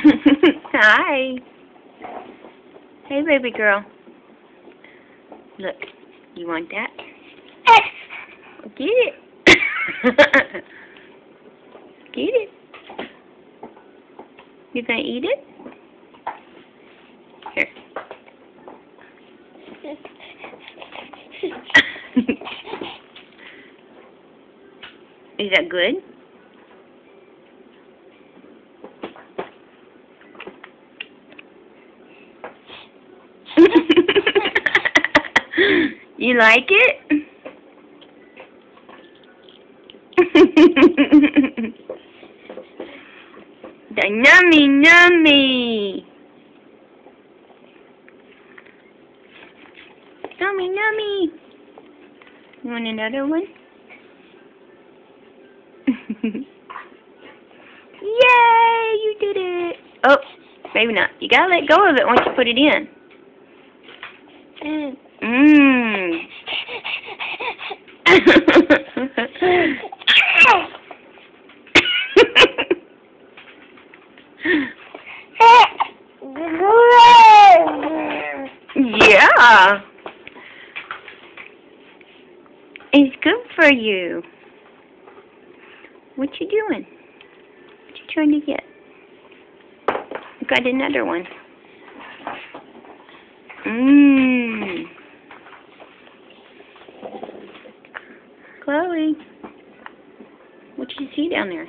Hi. Hey, baby girl. Look, you want that? Get it. Get it. You gonna eat it? Here. Is that good? You like it? The yummy, yummy. Yummy, yummy. You want another one? Yay, you did it. Oh, maybe not. You gotta let go of it once you put it in. Mmm. Yeah. It's good for you. What you doing? What you trying to get? Got another one. Mmm. Chloe, what you see down there?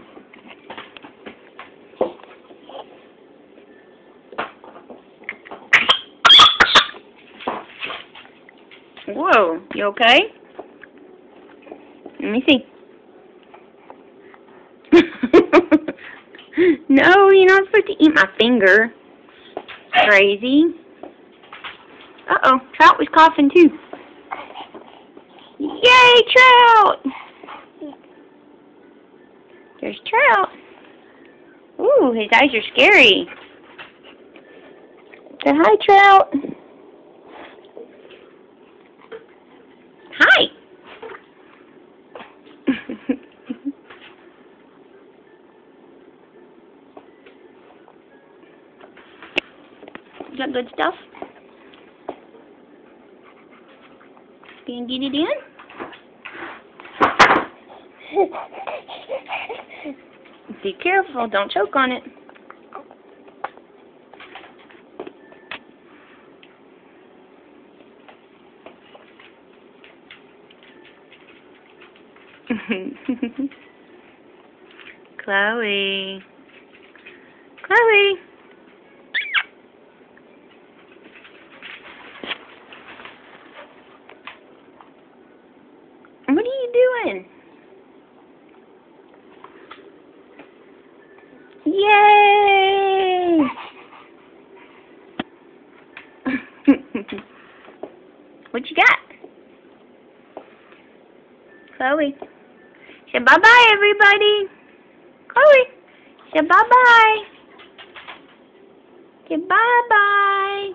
Whoa, you okay? Let me see. No, you're not supposed to eat my finger. Crazy. Uh-oh, Trout was coughing too. Yay, Trout! There's Trout. Ooh, his eyes are scary. Say hi, Trout. Hi. Is that good stuff? Can you get it in? Be careful, don't choke on it. Chloe. Chloe. What are you doing? Yay! What you got? Chloe. Say bye-bye, everybody. Chloe. Say bye-bye. Say bye-bye.